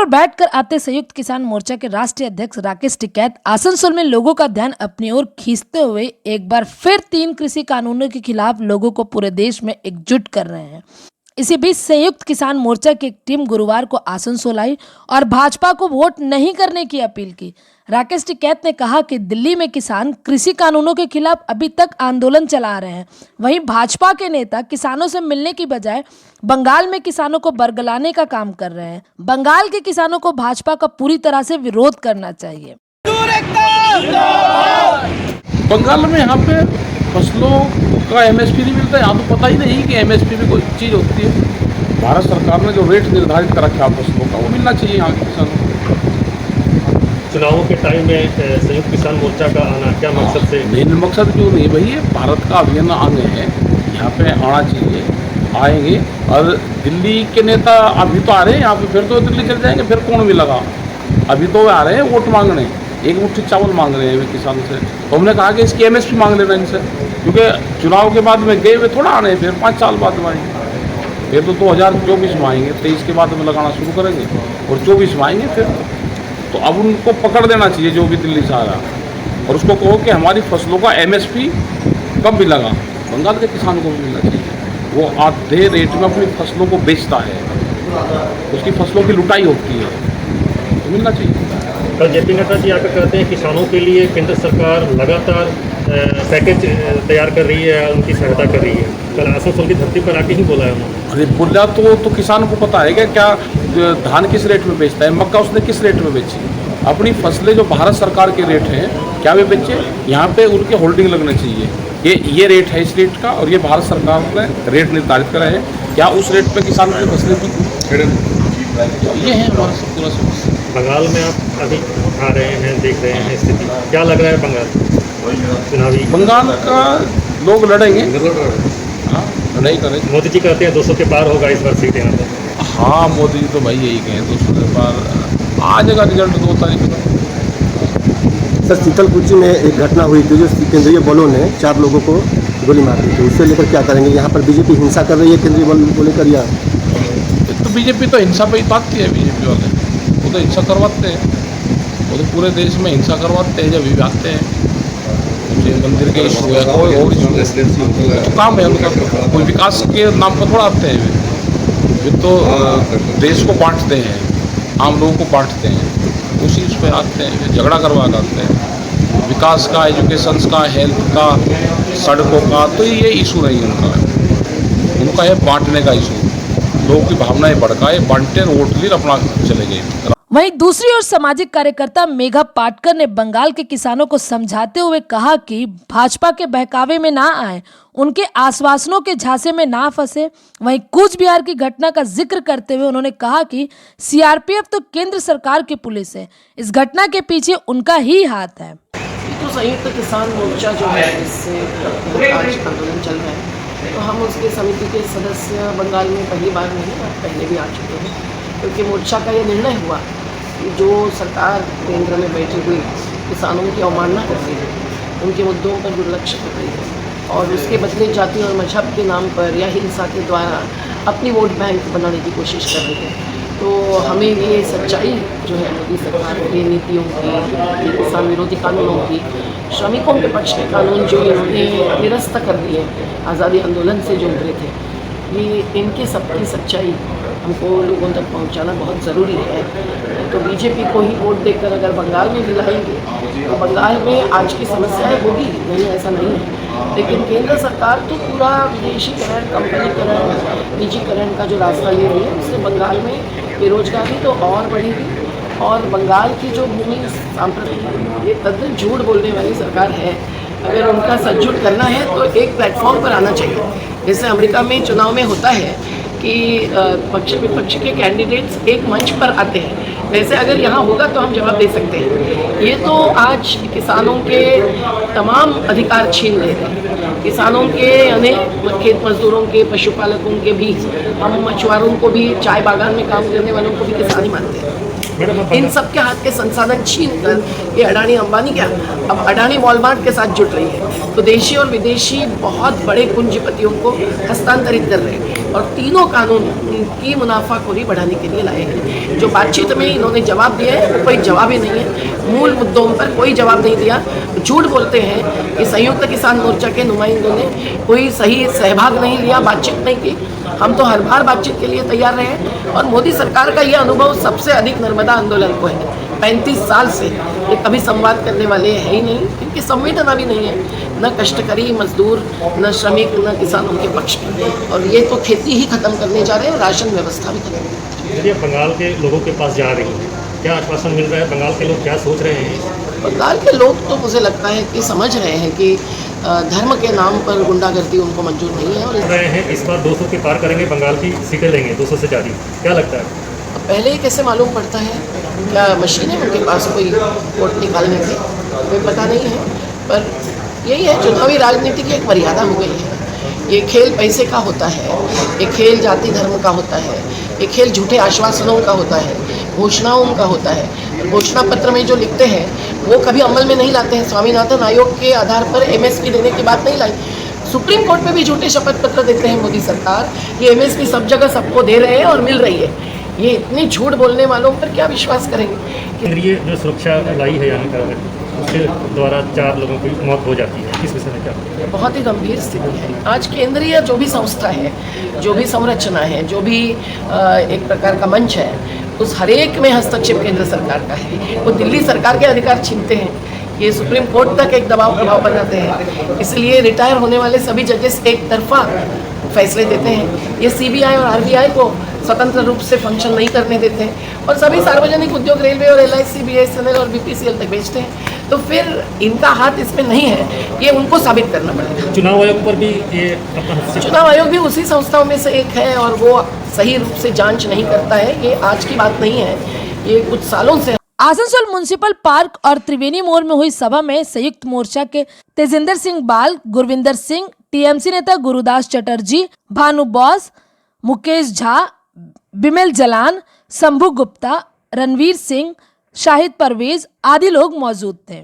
पर बैठकर आते संयुक्त किसान मोर्चा के राष्ट्रीय अध्यक्ष राकेश टिकैत आसनसोल में लोगों का ध्यान अपनी ओर खींचते हुए एक बार फिर 3 कृषि कानूनों के खिलाफ लोगों को पूरे देश में एकजुट कर रहे हैं। इसी बीच संयुक्त किसान मोर्चा की एक टीम गुरुवार को आसनसोल आई और भाजपा को वोट नहीं करने की अपील की। राकेश टिकैत ने कहा कि दिल्ली में किसान कृषि कानूनों के खिलाफ अभी तक आंदोलन चला रहे हैं, वहीं भाजपा के नेता किसानों से मिलने की बजाय बंगाल में किसानों को बरगलाने का काम कर रहे हैं। बंगाल के किसानों को भाजपा का पूरी तरह से विरोध करना चाहिए। बंगाल में यहाँ पे फसलों का एमएसपी नहीं मिलता है। यहाँ तो पता ही नहीं कि एमएसपी में कोई चीज़ होती है। भारत सरकार ने जो रेट निर्धारित कर रखा है फसलों का, वो मिलना चाहिए यहाँ के किसानों को। चुनावों के टाइम में संयुक्त किसान मोर्चा का आना क्या मकसद से? नहीं, मकसद क्यों नहीं भाई, ये भारत का अभियान अंग है, यहाँ पे आना चाहिए, आएंगे। और दिल्ली के नेता अभी तो आ रहे हैं यहाँ पे, फिर तो दिल्ली चले जाएंगे, फिर कौन भी लगा। अभी तो आ रहे हैं वोट मांगने, एक मुट्ठी चावल मांग रहे हैं वे किसानों से। तो हमने कहा कि इसकी एमएसपी मांग लेना इनसे, क्योंकि चुनाव के बाद में गए हुए थोड़ा आने, फिर 5 साल बाद में आएंगे। फिर तो 2024 में आएंगे, 23 के बाद में लगाना शुरू करेंगे और 24 में आएंगे फिर। तो अब उनको पकड़ देना चाहिए जो भी दिल्ली से आ रहा, और उसको कहो कि हमारी फसलों का एमएसपी कब भी लगा। बंगाल के किसानों को भी मिलना चाहिए। वो आधे रेट में अपनी फसलों को बेचता है, उसकी फसलों की लुटाई होती है, तो मिलना चाहिए। कल जेपी नड्डा जी आकर कहते हैं किसानों के लिए केंद्र सरकार लगातार पैकेज तैयार कर रही है, उनकी सहायता कर रही है। कल आसनसोल की धरती पर आके ही बोला है उन्होंने। अरे बोला तो किसान को पता है क्या धान किस रेट में बेचता है, मक्का उसने किस रेट में बेची, अपनी फसलें जो भारत सरकार के रेट हैं क्या वे बेचे। यहाँ पे उनके होल्डिंग लगने चाहिए, ये रेट है इस रेट का, और ये भारत सरकार ने रेट निर्धारित करा है, क्या उस रेट पे किसान की फसलें बिकी। ये है हमारा सब पूरा समस्या। बंगाल में आप अभी आ रहे हैं, देख रहे हैं स्थिति, क्या लग रहा है बंगाल चुनावी? बंगाल का लोग लड़ेंगे, हाँ लड़ाई करेंगे। मोदी जी कहते हैं 200 के पार होगा इस बार सीट यहाँ पर। हाँ मोदी जी तो भाई यही कहें 200 के पार आ जाएगा रिजल्ट 2 तारीख को। सर शीतलकुची में एक घटना हुई थी जो केंद्रीय बलों ने 4 लोगों को गोली मार दी थी, उससे लेकर क्या करेंगे? यहाँ पर बीजेपी हिंसा कर रही है केंद्रीय बल को लेकर, या तो बीजेपी तो हिंसा पे ही ताकती है। बीजेपी वाले वो तो हिंसा करवाते हैं, वो तो पूरे देश में हिंसा करवाते हैं। जब भी आते हैं मंदिर के इशू है, कोई और तो काम है उनका, कोई विकास के नाम पर थोड़ा आते हैं वे तो देश को बांटते हैं, आम लोगों को बांटते हैं, उसी इस पर आते हैं, झगड़ा करवा करते हैं विकास का, एजुकेशन का, हेल्थ का, सड़कों का। तो ये इशू नहीं उनका है बांटने का इशू। लोगों की भावनाएं भड़काए, बांटे, वोट लिए अपना चले गए। वहीं दूसरी ओर सामाजिक कार्यकर्ता मेघा पाटकर ने बंगाल के किसानों को समझाते हुए कहा कि भाजपा के बहकावे में ना आए, उनके आश्वासनों के झांसे में ना फंसे। वहीं कूच बिहार की घटना का जिक्र करते हुए उन्होंने कहा कि सीआरपीएफ तो केंद्र सरकार की पुलिस है, इस घटना के पीछे उनका ही हाथ है। तो संयुक्त किसान मोर्चा जो है, जिससे आज आंदोलन चल रहा है, तो हम उसके समिति के सदस्य बंगाल में पहली बार नहीं, पहले भी आ चुके हैं, क्योंकि मोर्चा का ये निर्णय हुआ कि जो सरकार केंद्र में बैठी हुई किसानों की अवमानना कर रही है, उनके मुद्दों पर दुर्लक्ष्य कर रही है, और उसके बदले जाति और मजहब के नाम पर या हिंसा के द्वारा अपनी वोट बैंक बनाने की कोशिश कर रही है। तो हमें ये सच्चाई जो है मोदी सरकार की नीतियों की, किसान विरोधी कानूनों की, श्रमिकों के पक्ष के कानून जो इन्होंने निरस्त कर दिए आज़ादी आंदोलन से जो उभरे थे, ये इनकी सबकी सच्चाई हमको लोगों तक पहुंचाना बहुत ज़रूरी है। तो बीजेपी को ही वोट देकर अगर बंगाल में दिलाएंगे तो बंगाल में आज की समस्याएं होगी नहीं, ऐसा नहीं है। लेकिन केंद्र सरकार तो पूरा विदेशीकरण, कंपनीकरण, निजीकरण का जो रास्ता ले रही है, उससे बंगाल में बेरोजगारी तो और बढ़ेगी। और बंगाल की जो भूमि सांप्रदायिक, ये तद्दन झूठ बोलने वाली सरकार है। अगर उनका सचझूठ करना है तो एक प्लेटफॉर्म पर आना चाहिए, जैसे अमेरिका में चुनाव में होता है कि पक्ष विपक्ष के कैंडिडेट्स एक मंच पर आते हैं, वैसे अगर यहाँ होगा तो हम जवाब दे सकते हैं। ये तो आज किसानों के तमाम अधिकार छीन ले रहे हैं, किसानों के यानी खेत मजदूरों के, पशुपालकों के भी, हम मछुआरों को भी, चाय बागान में काम करने वालों को भी किसान ही मानते हैं। इन सब के हाथ के संसाधन छीन कर ये अडानी अंबानी क्या अब अडानी वॉलमार्ट के साथ जुट रही है। तो देशी और विदेशी बहुत बड़े पूंजीपतियों को हस्तांतरित कर रहे हैं। और तीनों कानून उनकी मुनाफाखोरी बढ़ाने के लिए लाए हैं। जो बातचीत में इन्होंने जवाब दिया है वो कोई जवाब ही नहीं है, मूल मुद्दों पर कोई जवाब नहीं दिया। झूठ बोलते हैं कि संयुक्त किसान मोर्चा के नुमाइंदों ने कोई सही सहभाग नहीं लिया, बातचीत नहीं की। हम तो हर बार बातचीत के लिए तैयार रहे हैं और मोदी सरकार का ये अनुभव सबसे अधिक नर्मदा आंदोलन को है। 35 साल से ये कभी संवाद करने वाले है ही नहीं, इनकी संवेदना भी नहीं है, न कष्टकरी मजदूर, न श्रमिक, न किसानों के पक्ष में। और ये तो खेती ही खत्म करने जा रहे हैं, राशन व्यवस्था भी खत्म करने जा रहे हैं। ये बंगाल के लोगों के पास जा रही है, क्या आश्वासन मिल रहा है? बंगाल के लोग क्या सोच रहे हैं? बंगाल के लोग तो मुझे लगता है कि समझ रहे हैं कि धर्म के नाम पर गुंडागर्दी उनको मंजूर नहीं है। और रहे हैं इस बार 200 के पार करेंगे, बंगाल की सीटें लेंगे 200 से ज़्यादा, क्या लगता है? पहले ही कैसे मालूम पड़ता है? क्या मशीनें उनके पास कोई वोट निकालने की? कोई पता नहीं है। पर यही है, चुनावी राजनीति की एक मर्यादा हो गई है। ये खेल पैसे का होता है, ये खेल जाति धर्म का होता है, ये खेल झूठे आश्वासनों का होता है, घोषणाओं का होता है। घोषणा पत्र में जो लिखते हैं वो कभी अमल में नहीं लाते हैं। स्वामीनाथन आयोग के आधार पर MSP देने की बात नहीं लाई। सुप्रीम कोर्ट में भी झूठे शपथ पत्र देते हैं मोदी सरकार कि MSP सब जगह सबको दे रहे हैं और मिल रही है। ये इतनी झूठ बोलने वालों पर क्या विश्वास करेंगे? केंद्रीय जो सुरक्षा लाई है यहाँ का, उसके द्वारा 4 लोगों की मौत हो जाती है, इस विषय में क्या? बहुत ही गंभीर स्थिति है। आज केंद्रीय जो भी संस्था है, जो भी संरचना है, जो भी एक प्रकार का मंच है, उस हरेक में हस्तक्षेप केंद्र सरकार का है। वो दिल्ली सरकार के अधिकार छीनते हैं, ये सुप्रीम कोर्ट तक एक दबाव प्रभाव बनाते हैं। इसलिए रिटायर होने वाले सभी जजेस एक तरफा फैसले देते हैं। ये CBI और RBI को स्वतंत्र रूप से फंक्शन नहीं करने देते हैं और सभी सार्वजनिक उद्योग रेलवे और LIC, BSNL और BPCL तक बेचते हैं। तो फिर इनका हाथ इसमें नहीं है, ये उनको साबित करना पड़ेगा। चुनाव आयोग पर भी ये अपना हस्तक्षेप, चुनाव आयोग भी उसी संस्थाओं में से एक है और वो सही रूप से जांच नहीं करता है। ये आज की बात नहीं है, ये कुछ सालों से। आसनसोल म्युनिसिपल पार्क और त्रिवेणी मोड़ में हुई सभा में संयुक्त मोर्चा के तेजिंदर सिंह बाल, गुरविंदर सिंह, TMC नेता गुरुदास चटर्जी, भानु बॉस, मुकेश झा, बिमल जलान, शंभू गुप्ता, रणवीर सिंह, शाहिद परवेज आदि लोग मौजूद थे।